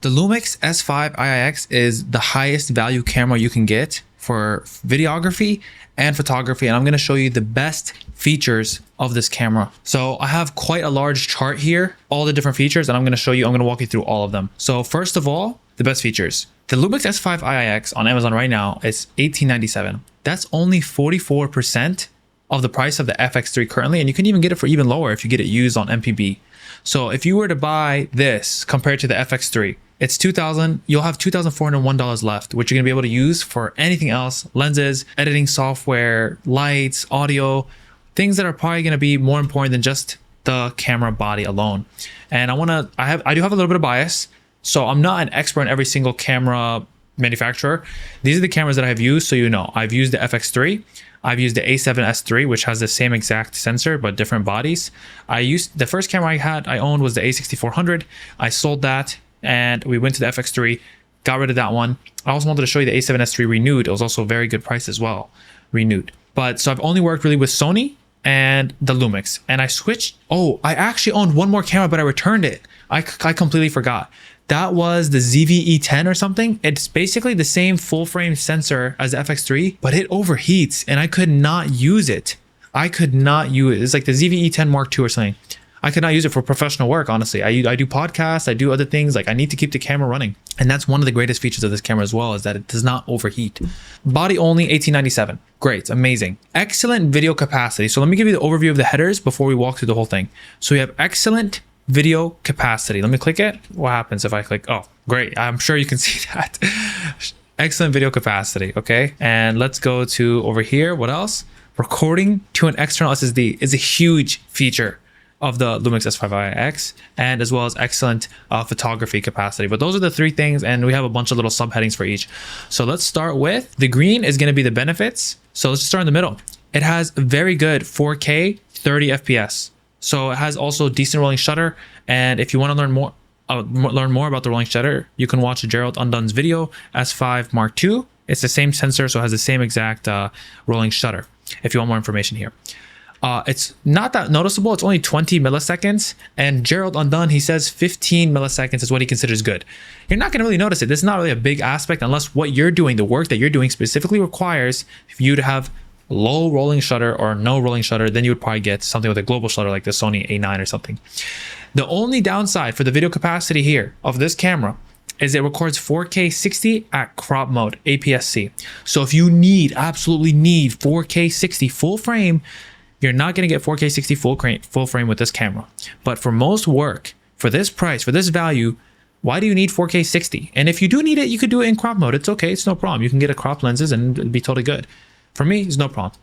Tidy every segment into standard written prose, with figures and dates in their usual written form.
The Lumix S5 IIX is the highest value camera you can get for videography and photography, and I'm going to show you the best features of this camera. So I have quite a large chart here, all the different features, and I'm going to walk you through all of them. So first of all, the best features. The Lumix S5 IIX on Amazon right now is $18.97. That's only 44% of the price of the FX3 currently, and you can even get it for even lower if you get it used on MPB. So if you were to buy this compared to the FX3, it's $2,000. You'll have $2,401 left, which you're gonna be able to use for anything else: lenses, editing software, lights, audio, things that are probably gonna be more important than just the camera body alone. And I do have a little bit of bias, so I'm not an expert in every single camera manufacturer. These are the cameras that I've used, so you know. I've used the FX3. I've used the A7S3, which has the same exact sensor but different bodies. The first camera I owned was the A6400. I sold that and we went to the FX3, got rid of that one. I also wanted to show you the A7S3 renewed. It was also a very good price as well, renewed. But so I've only worked really with Sony and the Lumix, and I switched. Oh, I actually owned one more camera, but I returned it. I completely forgot. That was the ZV-E10 or something. It's basically the same full frame sensor as the FX3, but it overheats and I could not use it. It's like the ZV-E10 Mark II or something. I could not use it for professional work, honestly. I do podcasts, I do other things. Like, I need to keep the camera running. And that's one of the greatest features of this camera as well, is that it does not overheat. Body only, $18.97. Great, amazing. Excellent video capacity. So let me give you the overview of the headers before we walk through the whole thing. So we have excellent video capacity. Let me click it. What happens if I click? Oh, great. I'm sure you can see that. Excellent video capacity. Okay. And let's go to over here. What else? Recording to an external SSD is a huge feature of the Lumix S5 IIX, and as well as excellent photography capacity. But those are the three things, and we have a bunch of little subheadings for each. So let's start with the green is going to be the benefits. So let's start in the middle. It has very good 4K 30 FPS. So it has also decent rolling shutter, and if you want to learn more about the rolling shutter, you can watch Gerald Undun's video, S5 Mark II. It's the same sensor, so it has the same exact rolling shutter, if you want more information here. It's not that noticeable. It's only 20 milliseconds, and Gerald Undun, he says 15 milliseconds is what he considers good. You're not going to really notice it. This is not really a big aspect unless what you're doing, the work that you're doing specifically requires you to have low rolling shutter or no rolling shutter. Then you would probably get something with a global shutter like the Sony A9 or something. The only downside for the video capacity here of this camera is it records 4K 60 at crop mode, APS-C. So if you absolutely need 4K 60 full frame, you're not going to get 4K 60 full frame with this camera. But for most work, for this price, for this value, why do you need 4K 60? And if you do need it, you could do it in crop mode. It's okay. It's no problem. You can get a crop lenses and it'd be totally good. For me, it's no problem.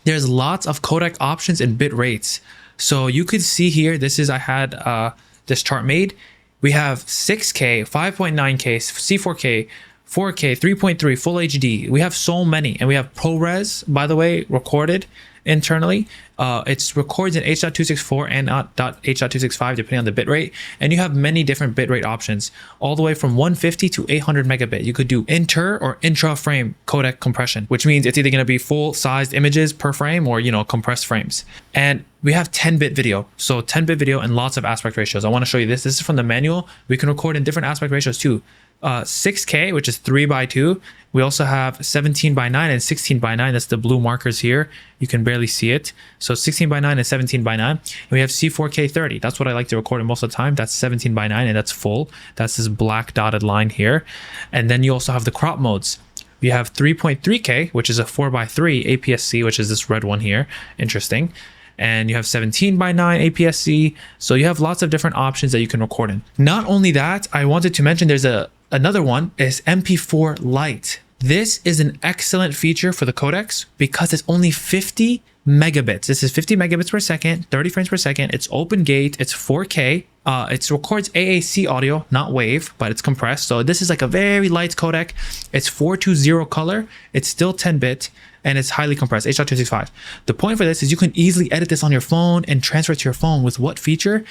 There's lots of codec options and bit rates. So you could see here, I had this chart made. We have 6K, 5.9K, C4K, 4K, 3.3, full HD. We have so many, and we have ProRes, by the way, recorded internally. It records in H.264 and H.265 depending on the bitrate, and you have many different bitrate options, all the way from 150 to 800 megabit. You could do inter or intra frame codec compression, which means it's either going to be full sized images per frame or compressed frames. And we have 10-bit video, so 10-bit video and lots of aspect ratios. I want to show you this. This is from the manual. We can record in different aspect ratios too. 6K, which is 3:2. We also have 17:9 and 16:9. That's the blue markers here. You can barely see it. So 16:9 and 17:9. And we have C4K 30. That's what I like to record in most of the time. That's 17:9 and that's full. That's this black dotted line here. And then you also have the crop modes. We have 3.3K, which is a 4:3 APS-C, which is this red one here. Interesting. And you have 17:9 APS-C. So you have lots of different options that you can record in. Not only that, I wanted to mention there's another one is MP4 Lite. This is an excellent feature for the codecs because it's only 50 megabits. This is 50 megabits per second, 30 frames per second. It's open gate. It's 4K. It records AAC audio, not wave, but it's compressed. So this is like a very light codec. It's 420 color. It's still 10-bit. And it's highly compressed, H.265. The point for this is you can easily edit this on your phone and transfer it to your phone with what feature?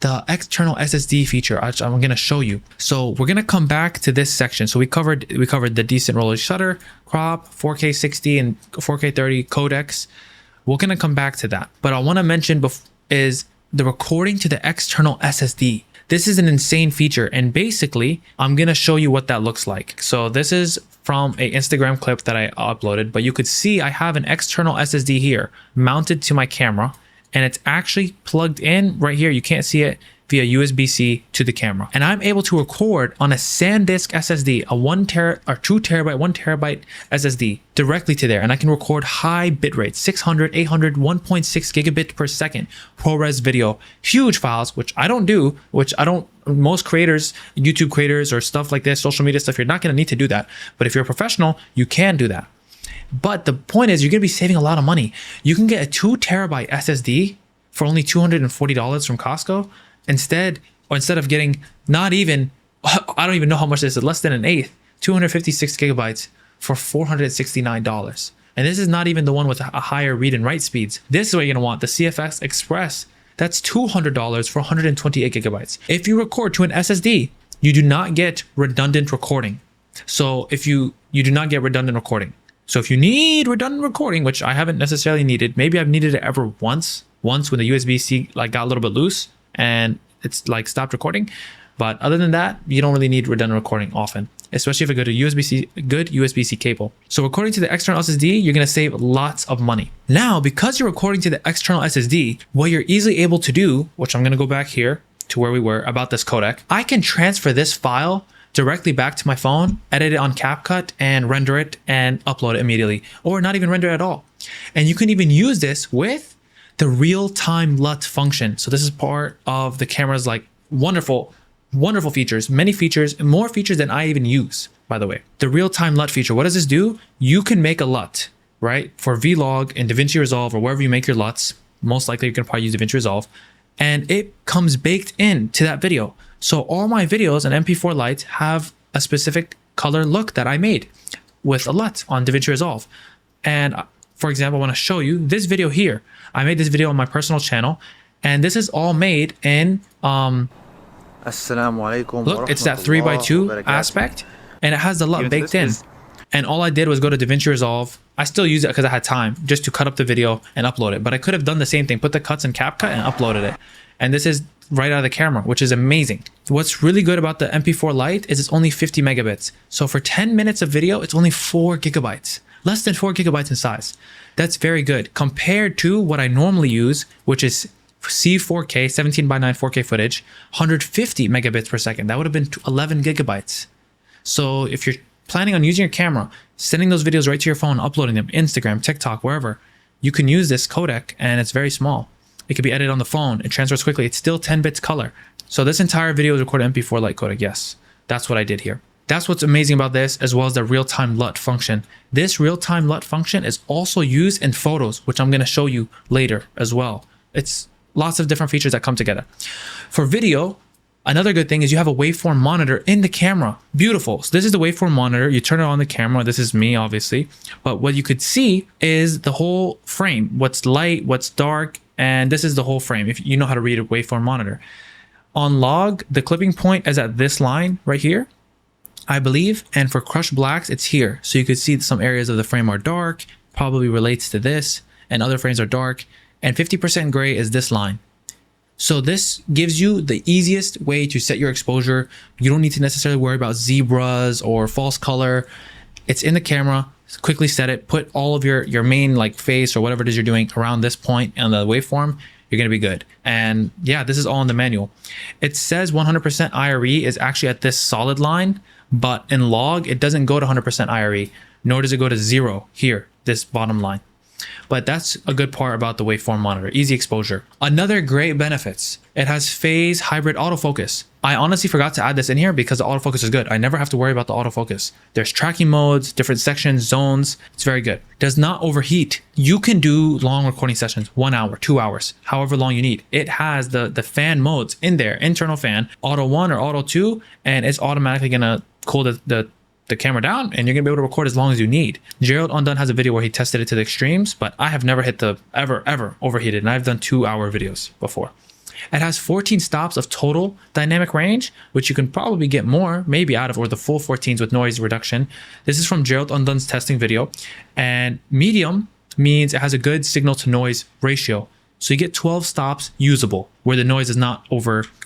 The external SSD feature, which I'm going to show you. So we're going to come back to this section. So we covered the decent rolling shutter, crop, 4K 60 and 4K 30 codecs. We're going to come back to that. But I want to mention is the recording to the external SSD. This is an insane feature, and basically I'm gonna show you what that looks like. So this is from an Instagram clip that I uploaded, but you could see I have an external SSD here mounted to my camera, and it's actually plugged in right here. You can't see it, via USB-C to the camera. And I'm able to record on a SanDisk SSD, a 1 terabyte SSD directly to there. And I can record high bitrate, 600, 800, 1.6 gigabit per second, ProRes video, huge files, which I don't do, most creators, YouTube creators or stuff like this, social media stuff, you're not going to need to do that. But if you're a professional, you can do that. But the point is, you're going to be saving a lot of money. You can get a 2 terabyte SSD for only $240 from Costco. Instead of getting not even, I don't even know how much this is, less than an eighth, 256 gigabytes for $469. And this is not even the one with a higher read and write speeds. This is what you're gonna want, the CFX Express. That's $200 for 128 gigabytes. If you record to an SSD, you do not get redundant recording. So if you do not get redundant recording. So if you need redundant recording, which I haven't necessarily needed, maybe I've needed it ever once when the USB-C got a little bit loose and it's stopped recording. But other than that, you don't really need redundant recording often, especially if you go to good USB-C cable. So recording to the external SSD, you're gonna save lots of money. Now, because you're recording to the external SSD, what you're easily able to do, which I'm gonna go back here to where we were about this codec, I can transfer this file directly back to my phone, edit it on CapCut and render it and upload it immediately, or not even render it at all. And you can even use this with the real-time LUT function. So this is part of the camera's wonderful features, many features, and more features than I even use, by the way. The real-time LUT feature, what does this do? You can make a LUT, right? For Vlog and Davinci Resolve or wherever you make your LUTs, most likely you can probably use Davinci Resolve, and it comes baked into that video. So all my videos on MP4 Lite have a specific color look that I made with a LUT on Davinci Resolve. And for example, I want to show you this video here. I made this video on my personal channel, and this is all made in look, it's that 3x2 aspect, and it has the LUT baked in. And all I did was go to Davinci Resolve. I still use it because I had time just to cut up the video and upload it, but I could have done the same thing, put the cuts in CapCut and uploaded it. And this is right out of the camera, which is amazing. What's really good about the MP4 Lite is it's only 50 megabits. So for 10 minutes of video, it's only 4 gigabytes. Less than 4 gigabytes in size. That's very good compared to what I normally use, which is C4K, 17:9 4K footage, 150 megabits per second. That would have been 11 gigabytes. So if you're planning on using your camera, sending those videos right to your phone, uploading them, Instagram, TikTok, wherever, you can use this codec, and it's very small. It can be edited on the phone. It transfers quickly. It's still 10 bits color. So this entire video is recorded MP4 Lite codec. Yes, that's what I did here. That's what's amazing about this, as well as the real-time LUT function. This real-time LUT function is also used in photos, which I'm going to show you later as well. It's lots of different features that come together. For video, another good thing is you have a waveform monitor in the camera. Beautiful. So this is the waveform monitor. You turn it on the camera. This is me, obviously. But what you could see is the whole frame, what's light, what's dark, and this is the whole frame, if you know how to read a waveform monitor. On log, the clipping point is at this line right here, I believe, and for crush blacks, it's here. So you could see some areas of the frame are dark, probably relates to this, and other frames are dark, and 50% gray is this line. So this gives you the easiest way to set your exposure. You don't need to necessarily worry about zebras or false color. It's in the camera. Quickly set it, put all of your main face or whatever it is you're doing around this point on the waveform, you're gonna be good. And yeah, this is all in the manual. It says 100% IRE is actually at this solid line, but in log, it doesn't go to 100% IRE, nor does it go to 0 here, this bottom line. But that's a good part about the waveform monitor, easy exposure. Another great benefits, it has phase hybrid autofocus. I honestly forgot to add this in here because the autofocus is good. I never have to worry about the autofocus. There's tracking modes, different sections, zones. It's very good. Does not overheat. You can do long recording sessions, 1 hour, 2 hours, however long you need. It has the fan modes in there, internal fan, auto 1 or auto 2, and it's automatically gonna cool the camera down, and you're gonna be able to record as long as you need. Gerald Undone has a video where he tested it to the extremes, but I have never hit the ever overheated, and I've done 2-hour videos before. It has 14 stops of total dynamic range, which you can probably get more, maybe out of, or the full 14s with noise reduction. This is from Gerald Undone's testing video, and medium means it has a good signal to noise ratio. So you get 12 stops usable where the noise does not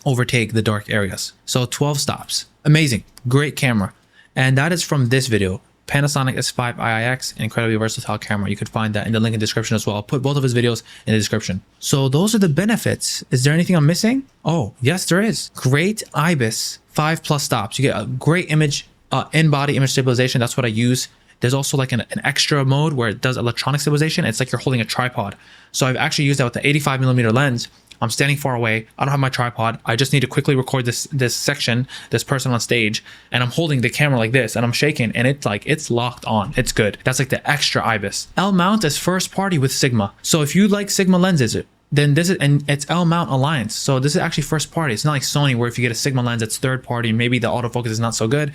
overtake the dark areas. So 12 stops. Amazing. Great camera. And that is from this video. Panasonic S5 IIX, incredibly versatile camera. You could find that in the link in the description as well. I'll put both of his videos in the description. So those are the benefits. Is there anything I'm missing? Oh, yes, there is. Great IBIS 5+ stops. You get a great image, in-body image stabilization. That's what I use. There's also like an extra mode where it does electronic stabilization. It's like you're holding a tripod. So I've actually used that with the 85mm lens. I'm standing far away. I don't have my tripod. I just need to quickly record this section, this person on stage, and I'm holding the camera like this and I'm shaking and it's locked on. It's good. That's like the extra IBIS. L mount is first party with Sigma. So if you like Sigma lenses, then this is, and it's L mount alliance. So this is actually first party. It's not like Sony where if you get a Sigma lens, it's third party. Maybe the autofocus is not so good.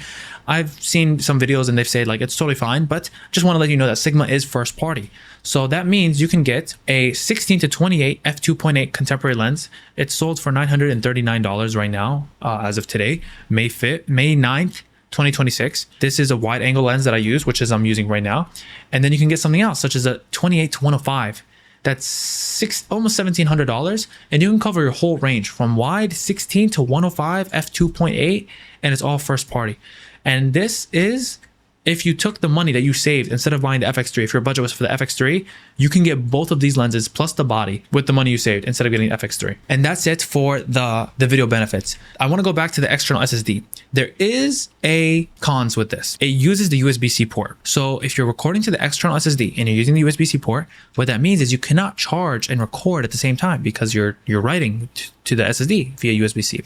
I've seen some videos and they've said like it's totally fine, but just want to let you know that Sigma is first party. So that means you can get a 16-28 f2.8 contemporary lens. It's sold for $939 right now, as of today, May 9th. 2026. This is a wide angle lens that I use, which is I'm using right now. And then you can get something else, such as a 28-105. That's almost $1,700, and you can cover your whole range from wide 16 to 105 f2.8, and it's all first party. And this is if you took the money that you saved instead of buying the FX3. If your budget was for the FX3, you can get both of these lenses plus the body with the money you saved instead of getting the FX3. And that's it for the video benefits. I want to go back to the external SSD. There is a cons with this. It uses the USB-C port. So if you're recording to the external SSD and you're using the USB-C port, what that means is you cannot charge and record at the same time because you're writing to the SSD via USB-C.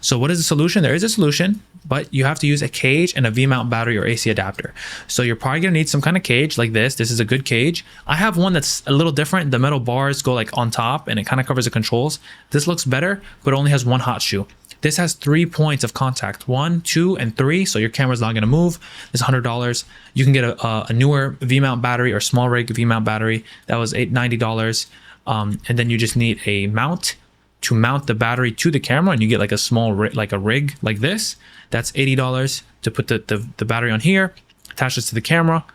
So what is the solution? There is a solution, but you have to use a cage and a V-mount battery or AC adapter. So you're probably gonna need some kind of cage like this. This is a good cage. I have one that's a little different. The metal bars go like on top and it kind of covers the controls. This looks better, but only has one hot shoe. This has 3 points of contact, 1, 2, and 3. So your camera's not gonna move. It's $100. You can get a newer V-mount battery or small rig V-mount battery. That was $90. And then you just need a mount to mount the battery to the camera, and you get like a small rig like this. That's $80 to put the battery on here, attach this to the camera,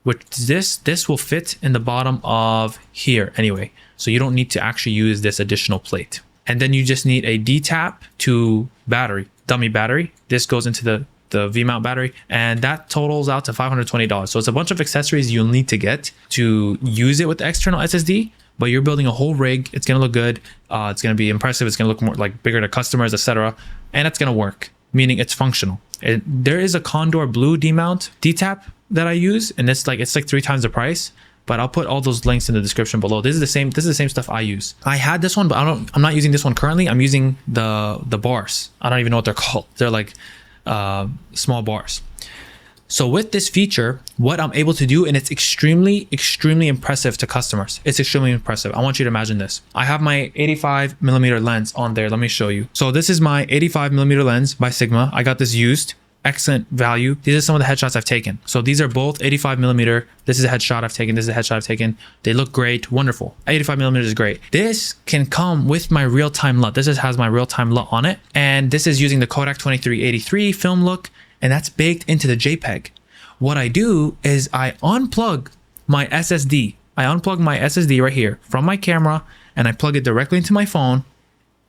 which this will fit in the bottom of here anyway. So you don't need to actually use this additional plate. And then you just need a D-tap to battery, dummy battery. This goes into the V-mount battery, and that totals out to $520. So it's a bunch of accessories you'll need to get to use it with the external SSD. But you're building a whole rig. It's gonna look good. It's gonna be impressive. It's gonna look more like bigger to customers, etc. And it's gonna work, meaning it's functional. There is a Condor Blue D-tap that I use, and it's like 3 times the price. But I'll put all those links in the description below. This is the same stuff I use. I had this one, but I'm not using this one currently. I'm using the bars. I don't even know what they're called. They're like small bars. So with this feature, what I'm able to do, and it's extremely, extremely impressive to customers. It's extremely impressive. I want you to imagine this. I have my 85mm lens on there. Let me show you. So this is my 85mm lens by Sigma. I got this used. Excellent value. These are some of the headshots I've taken. So these are both 85mm. This is a headshot I've taken. This is a headshot I've taken. They look great. Wonderful. 85mm is great. This can come with my real-time LUT. This has my real-time LUT on it. And this is using the Codec 2383 film look. And that's baked into the JPEG. What I do is I unplug my SSD. I unplug my SSD right here from my camera, and I plug it directly into my phone,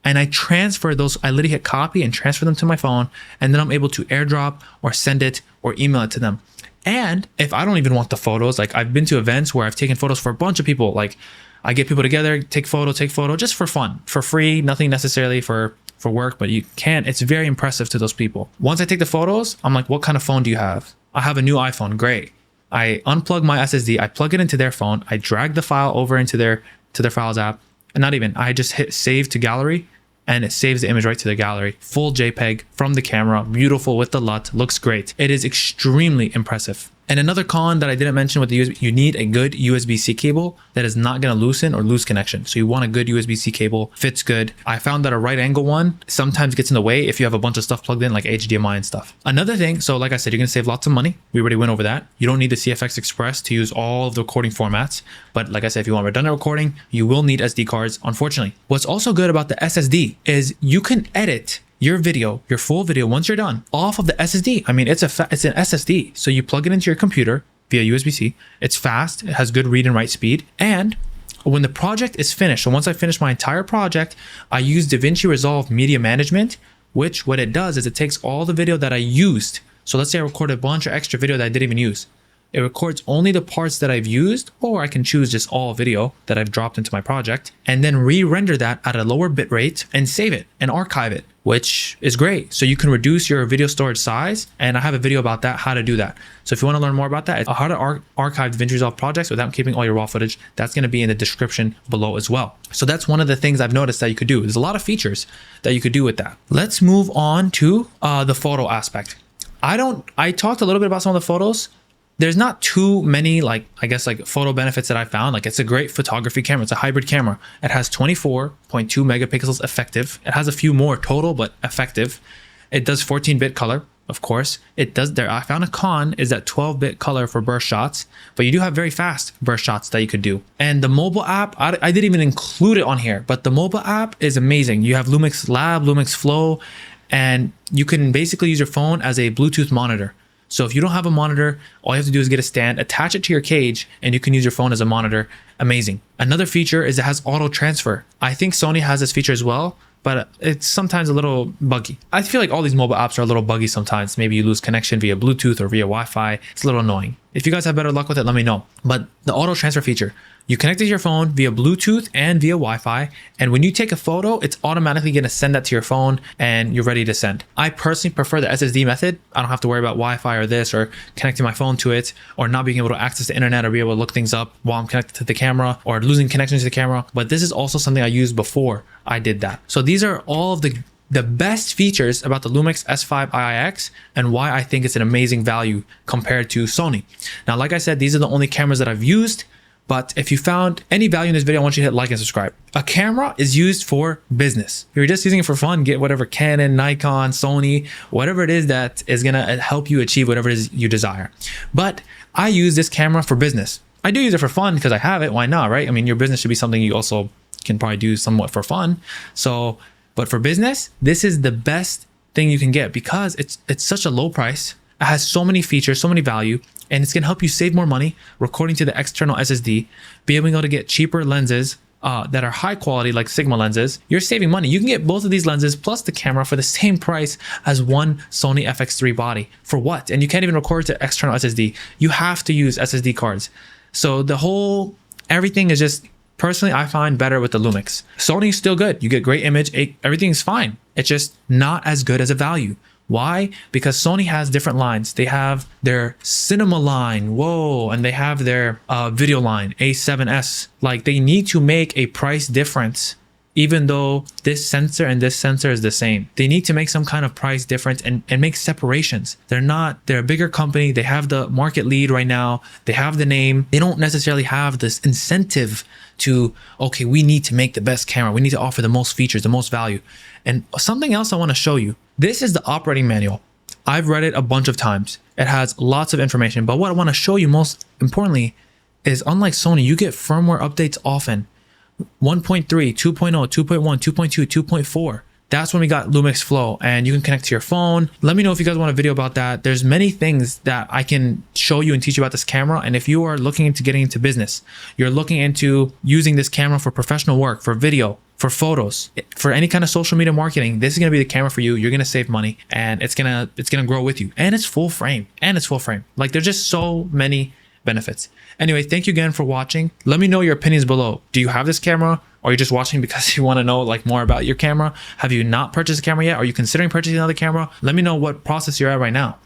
and I transfer those. I literally hit copy and transfer them to my phone, and then I'm able to airdrop or send it or email it to them. And if I don't even want the photos, like I've been to events where I've taken photos for a bunch of people. Like I get people together, take photo, just for fun, for free, nothing necessarily for work, but you can. It's very impressive to those people. Once I take the photos, I'm like, what kind of phone do you have? I have a new iPhone. Great. I unplug my SSD, I plug it into their phone, I drag the file over into their Files app, and not even, I just hit save to gallery, and it saves the image right to the gallery. Full JPEG from the camera, beautiful with the LUT, looks great. It is extremely impressive. And another con that I didn't mention with the USB, you need a good USB-C cable that is not going to loosen or lose connection. So you want a good USB-C cable, fits good. I found that a right angle one sometimes gets in the way if you have a bunch of stuff plugged in like HDMI and stuff. Another thing, so like I said, you're going to save lots of money. We already went over that. You don't need the CFX Express to use all of the recording formats. But like I said, if you want redundant recording, you will need SD cards, unfortunately. What's also good about the SSD is you can edit your video, your full video, once you're done, off of the SSD. I mean, it's an SSD. So you plug it into your computer via USB-C. It's fast. It has good read and write speed. And when the project is finished, so once I finish my entire project, I use Davinci Resolve Media Management, which what it does is it takes all the video that I used. So let's say I recorded a bunch of extra video that I didn't even use. It records only the parts that I've used, or I can choose just all video that I've dropped into my project, and then re-render that at a lower bitrate and save it and archive it, which is great. So you can reduce your video storage size, and I have a video about that, how to do that. So if you want to learn more about that, how to archive DaVinci Resolve projects without keeping all your raw footage, that's going to be in the description below as well. So that's one of the things I've noticed that you could do. There's a lot of features that you could do with that. Let's move on to the photo aspect. I talked a little bit about some of the photos. There's not too many, like, I guess, like photo benefits that I found. Like, it's a great photography camera. It's a hybrid camera. It has 24.2 megapixels effective. It has a few more total, but effective. It does 14-bit color, of course. It does there. I found a con is that 12-bit color for burst shots, but you do have very fast burst shots that you could do. And the mobile app, I didn't even include it on here, but the mobile app is amazing. You have Lumix Lab, Lumix Flow, and you can basically use your phone as a Bluetooth monitor. So if you don't have a monitor, all you have to do is get a stand, attach it to your cage, and you can use your phone as a monitor. Amazing. Another feature is it has auto transfer. I think Sony has this feature as well, but it's sometimes a little buggy. I feel like all these mobile apps are a little buggy sometimes. Maybe you lose connection via Bluetooth or via Wi-Fi. It's a little annoying. If you guys have better luck with it, let me know. But the auto transfer feature, you connect it to your phone via Bluetooth and via Wi-Fi. And when you take a photo, it's automatically going to send that to your phone and you're ready to send. I personally prefer the SSD method. I don't have to worry about Wi-Fi or this, or connecting my phone to it, or not being able to access the internet or be able to look things up while I'm connected to the camera, or losing connection to the camera. But this is also something I used before I did that. So these are all of the best features about the Lumix S5 IIX and why I think it's an amazing value compared to Sony. Now, like I said, these are the only cameras that I've used. But if you found any value in this video, I want you to hit like and subscribe. A camera is used for business. If you're just using it for fun, get whatever Canon, Nikon, Sony, whatever it is that is gonna help you achieve whatever it is you desire. But I use this camera for business. I do use it for fun because I have it. Why not, right? I mean, your business should be something you also can probably do somewhat for fun. So, but for business, this is the best thing you can get because it's such a low price. It has so many features, so many value, and it's gonna help you save more money recording to the external SSD, be able to get cheaper lenses that are high quality, like Sigma lenses. You're saving money. You can get both of these lenses plus the camera for the same price as one Sony FX3 body. For what? And you can't even record to external SSD. You have to use SSD cards. So everything is just, personally, I find better with the Lumix. Sony's still good. You get great image, everything's fine. It's just not as good as a value. Why? Because Sony has different lines. They have their cinema line, whoa, and they have their video line, A7S. Like, they need to make a price difference, even though this sensor and this sensor is the same. They need to make some kind of price difference and make separations. They're a bigger company. They have the market lead right now. They have the name. They don't necessarily have this incentive to, okay, we need to make the best camera. We need to offer the most features, the most value. And something else I want to show you. This is the operating manual. I've read it a bunch of times. It has lots of information, but what I want to show you most importantly is, unlike Sony, you get firmware updates often. 1.3, 2.0, 2.1, 2.2, 2.4. That's when we got Lumix Flow, and you can connect to your phone. Let me know if you guys want a video about that. There's many things that I can show you and teach you about this camera. And if you are looking into getting into business, you're looking into using this camera for professional work, for video, for photos, for any kind of social media marketing, this is going to be the camera for you. You're going to save money, and it's going to grow with you. And it's full frame, Like, there's just so many benefits. Anyway, thank you again for watching. Let me know your opinions below. Do you have this camera? Or are you just watching because you want to know like more about your camera? Have you not purchased a camera yet? Are you considering purchasing another camera? Let me know what process you're at right now.